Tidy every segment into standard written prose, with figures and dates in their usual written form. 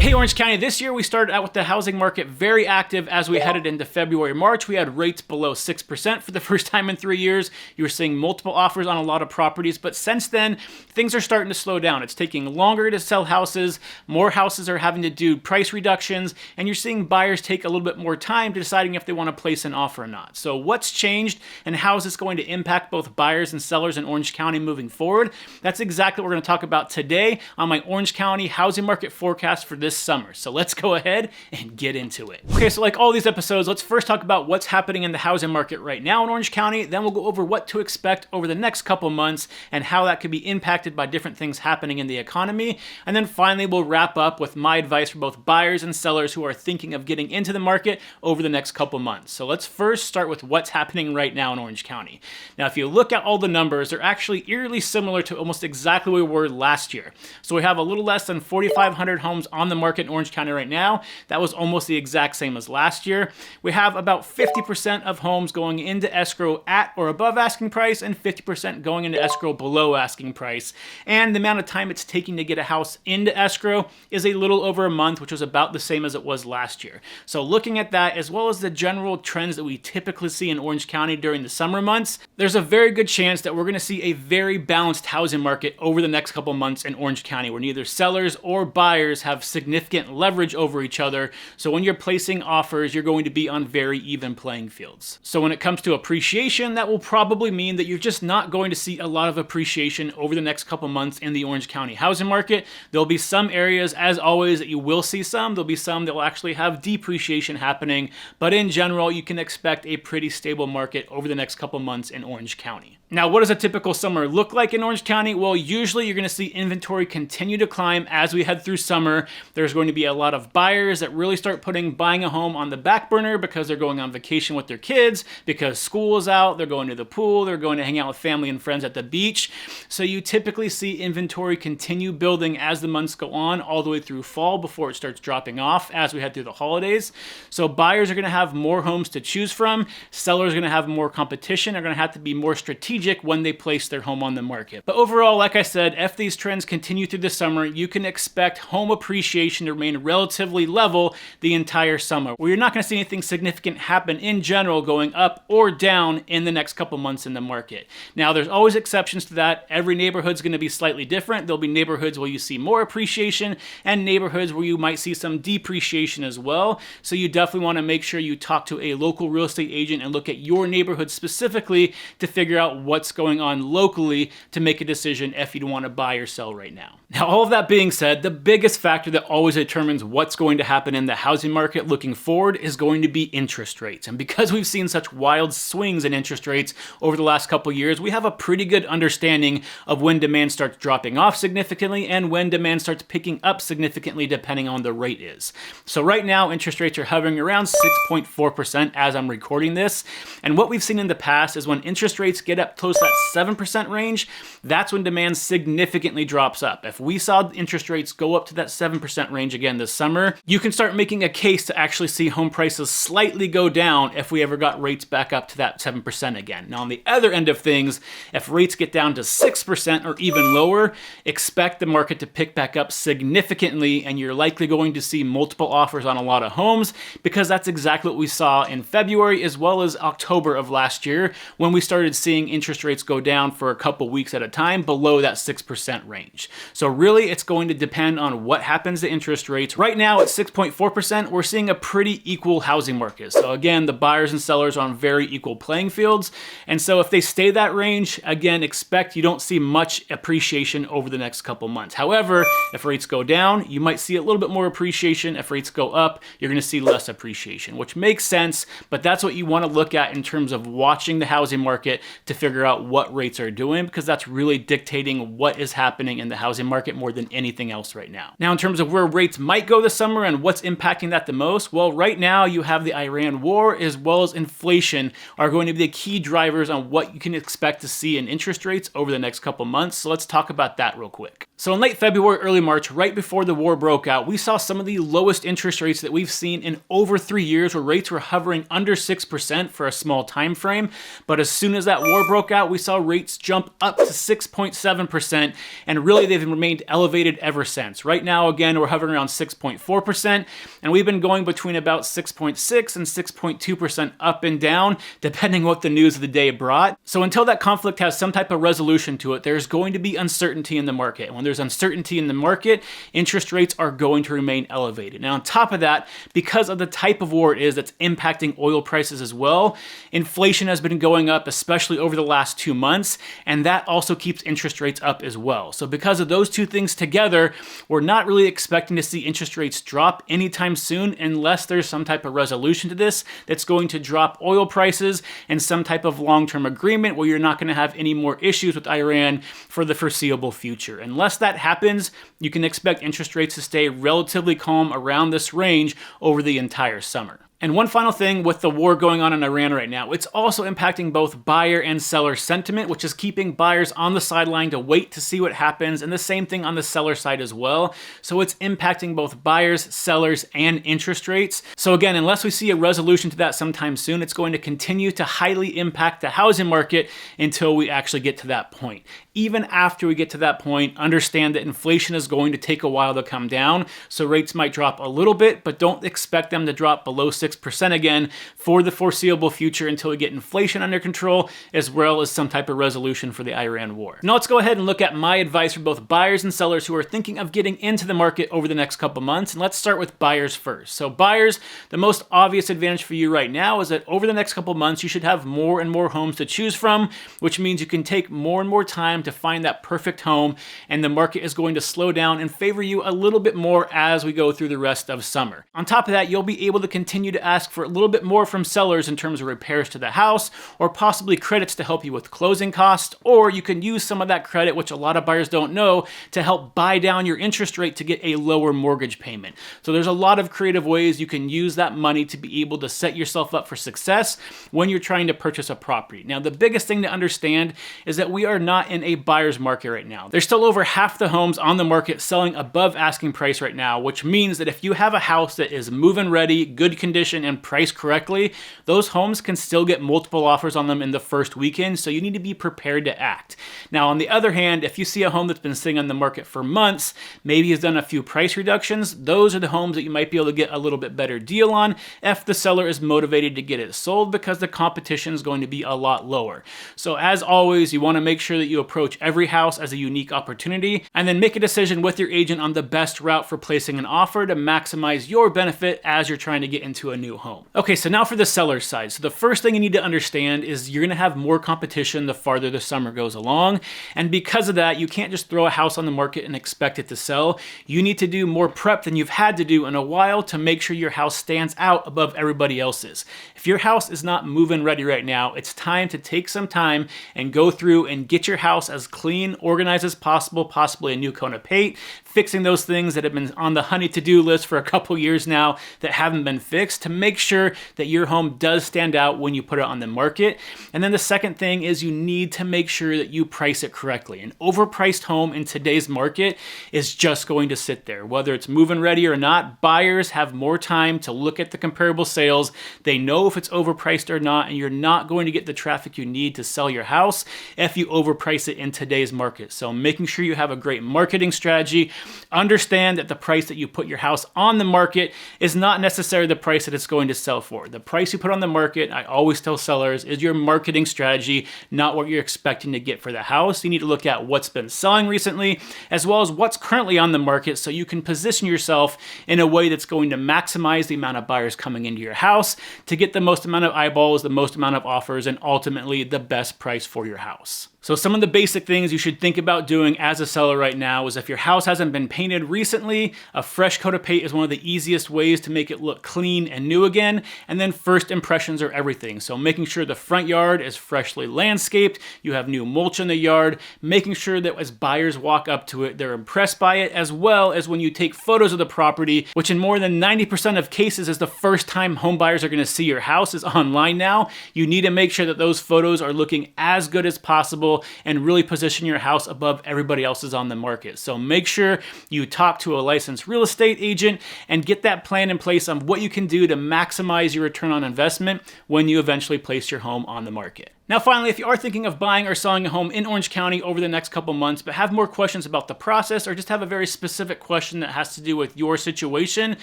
Hey Orange County, this year we started out with the housing market very active as we headed into February, March. We had rates below 6% for the first time in 3 years. You were seeing multiple offers on a lot of properties, but since then, things are starting to slow down. It's taking longer to sell houses, more houses are having to do price reductions, and you're seeing buyers take a little bit more time deciding if they want to place an offer or not. So what's changed and how is this going to impact both buyers and sellers in Orange County moving forward? That's exactly what we're going to talk about today on my Orange County housing market forecast for this summer. So let's go ahead and get into it. Okay, so like all these episodes, let's first talk about what's happening in the housing market right now in Orange County. Then we'll go over what to expect over the next couple months and how that could be impacted by different things happening in the economy. And then finally, we'll wrap up with my advice for both buyers and sellers who are thinking of getting into the market over the next couple months. So let's first start with what's happening right now in Orange County. Now, if you look at all the numbers, they're actually eerily similar to almost exactly where we were last year. So we have a little less than 4,500 homes on the market in Orange County right now. That was almost the exact same as last year. We have about 50% of homes going into escrow at or above asking price and 50% going into escrow below asking price. And the amount of time it's taking to get a house into escrow is a little over a month, which was about the same as it was last year. So looking at that, as well as the general trends that we typically see in Orange County during the summer months, there's a very good chance that we're going to see a very balanced housing market over the next couple months in Orange County, where neither sellers or buyers have significant leverage over each other. So when you're placing offers, you're going to be on very even playing fields. So when it comes to appreciation, that will probably mean that you're just not going to see a lot of appreciation over the next couple months in the Orange County housing market. There'll be some areas, as always, that you will see some. There'll be some that will actually have depreciation happening. But in general, you can expect a pretty stable market over the next couple months in Orange County. Now, what does a typical summer look like in Orange County? Well, usually you're going to see inventory continue to climb as we head through summer. There's going to be a lot of buyers that really start putting buying a home on the back burner because they're going on vacation with their kids, because school is out, they're going to the pool, they're going to hang out with family and friends at the beach. So you typically see inventory continue building as the months go on, all the way through fall before it starts dropping off as we head through the holidays. So buyers are going to have more homes to choose from. Sellers are going to have more competition. They're going to have to be more strategic when they place their home on the market. But overall, like I said, if these trends continue through the summer, you can expect home appreciation to remain relatively level the entire summer, where you're not going to see anything significant happen in general going up or down in the next couple months in the market. Now, there's always exceptions to that. Every neighborhood's going to be slightly different. There'll be neighborhoods where you see more appreciation and neighborhoods where you might see some depreciation as well. So you definitely want to make sure you talk to a local real estate agent and look at your neighborhood specifically to figure out what's going on locally to make a decision if you want to buy or sell right now. Now, all of that being said, the biggest factor that always determines what's going to happen in the housing market looking forward is going to be interest rates. And because we've seen such wild swings in interest rates over the last couple years, we have a pretty good understanding of when demand starts dropping off significantly and when demand starts picking up significantly depending on the rate is. So right now, interest rates are hovering around 6.4% as I'm recording this. And what we've seen in the past is when interest rates get up close to that 7% range, that's when demand significantly drops up. If we saw interest rates go up to that 7% range again this summer, you can start making a case to actually see home prices slightly go down if we ever got rates back up to that 7% again. Now, on the other end of things, if rates get down to 6% or even lower, expect the market to pick back up significantly, and you're likely going to see multiple offers on a lot of homes, because that's exactly what we saw in February as well as October of last year when we started seeing interest rates go down for a couple weeks at a time below that 6% range. So really, it's going to depend on what happens to interest rates. Right now at 6.4%, we're seeing a pretty equal housing market. So again, the buyers and sellers are on very equal playing fields. And so if they stay that range, again, expect you don't see much appreciation over the next couple months. However, if rates go down, you might see a little bit more appreciation. If rates go up, you're going to see less appreciation, which makes sense, but that's what you want to look at in terms of watching the housing market to figure out what rates are doing, because that's really dictating what is happening in the housing market more than anything else right now. Now, in terms of where rates might go this summer and what's impacting that the most, well, right now you have the Iran war as well as inflation are going to be the key drivers on what you can expect to see in interest rates over the next couple months. So let's talk about that real quick. So in late February, early March, right before the war broke out, we saw some of the lowest interest rates that we've seen in over 3 years, where rates were hovering under 6% for a small time frame. But as soon as that war broke out, we saw rates jump up to 6.7%, and really they've remained elevated ever since. Right now, again, we're hovering around 6.4%, and we've been going between about 6.6 and 6.2% up and down, depending what the news of the day brought. So until that conflict has some type of resolution to it, there's going to be uncertainty in the market. And when there's uncertainty in the market, interest rates are going to remain elevated. Now, on top of that, because of the type of war it is that's impacting oil prices as well, inflation has been going up, especially over the last 2 months, and that also keeps interest rates up as well. So because of those two things together, we're not really expecting to see interest rates drop anytime soon unless there's some type of resolution to this that's going to drop oil prices and some type of long-term agreement where you're not going to have any more issues with Iran for the foreseeable future. Unless that happens, you can expect interest rates to stay relatively calm around this range over the entire summer. And one final thing with the war going on in Iran right now, it's also impacting both buyer and seller sentiment, which is keeping buyers on the sideline to wait to see what happens, and the same thing on the seller side as well. So it's impacting both buyers, sellers, and interest rates. So again, unless we see a resolution to that sometime soon, it's going to continue to highly impact the housing market until we actually get to that point. Even after we get to that point, understand that inflation is going to take a while to come down, so rates might drop a little bit, but don't expect them to drop below 6% again for the foreseeable future until we get inflation under control, as well as some type of resolution for the Iran war. Now let's go ahead and look at my advice for both buyers and sellers who are thinking of getting into the market over the next couple months. And let's start with buyers first. So buyers, the most obvious advantage for you right now is that over the next couple months, you should have more and more homes to choose from, which means you can take more and more time to find that perfect home, and the market is going to slow down and favor you a little bit more as we go through the rest of summer. On top of that, you'll be able to continue to ask for a little bit more from sellers in terms of repairs to the house, or possibly credits to help you with closing costs, or you can use some of that credit, which a lot of buyers don't know, to help buy down your interest rate to get a lower mortgage payment. So there's a lot of creative ways you can use that money to be able to set yourself up for success when you're trying to purchase a property. Now, the biggest thing to understand is that we are not in a buyer's market right now. There's still over half the homes on the market selling above asking price right now, which means that if you have a house that is move-in ready, good condition, and priced correctly, those homes can still get multiple offers on them in the first weekend, so you need to be prepared to act. Now, on the other hand, if you see a home that's been sitting on the market for months, maybe has done a few price reductions, those are the homes that you might be able to get a little bit better deal on if the seller is motivated to get it sold, because the competition is going to be a lot lower. So as always, you want to make sure that you approach every house as a unique opportunity, and then make a decision with your agent on the best route for placing an offer to maximize your benefit as you're trying to get into a new home. Okay, so now for the seller side. So the first thing you need to understand is you're gonna have more competition the farther the summer goes along. And because of that, you can't just throw a house on the market and expect it to sell. You need to do more prep than you've had to do in a while to make sure your house stands out above everybody else's. If your house is not move-in ready right now, it's time to take some time and go through and get your house as clean, organized as possible, possibly a new coat of paint, fixing those things that have been on the honey to-do list for a couple years now that haven't been fixed, to make sure that your home does stand out when you put it on the market. And then the second thing is you need to make sure that you price it correctly. An overpriced home in today's market is just going to sit there. Whether it's move-in ready or not, buyers have more time to look at the comparable sales. They know if it's overpriced or not, and you're not going to get the traffic you need to sell your house if you overprice it in today's market. So making sure you have a great marketing strategy. Understand that the price that you put your house on the market is not necessarily the price that it's going to sell for. The price you put on the market, I always tell sellers, is your marketing strategy, not what you're expecting to get for the house. You need to look at what's been selling recently, as well as what's currently on the market, so you can position yourself in a way that's going to maximize the amount of buyers coming into your house to get the most amount of eyeballs, the most amount of offers, and ultimately the best price for your house. So some of the basic things you should think about doing as a seller right now is if your house hasn't been painted recently, a fresh coat of paint is one of the easiest ways to make it look clean and new again. And then first impressions are everything. So making sure the front yard is freshly landscaped, you have new mulch in the yard, making sure that as buyers walk up to it, they're impressed by it, as well as when you take photos of the property, which in more than 90% of cases is the first time home buyers are going to see your house is online now. You need to make sure that those photos are looking as good as possible possible and really position your house above everybody else's on the market. So make sure you talk to a licensed real estate agent and get that plan in place on what you can do to maximize your return on investment when you eventually place your home on the market. Now, finally, if you are thinking of buying or selling a home in Orange County over the next couple months, but have more questions about the process or just have a very specific question that has to do with your situation,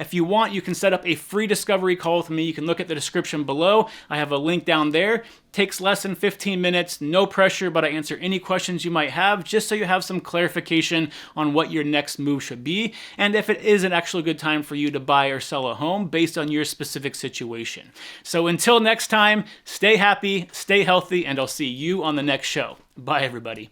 if you want, you can set up a free discovery call with me. You can look at the description below. I have a link down there. Takes less than 15 minutes, no pressure, but I answer any questions you might have just so you have some clarification on what your next move should be and if it is an actually good time for you to buy or sell a home based on your specific situation. So until next time, stay happy, stay healthy, and I'll see you on the next show. Bye, everybody.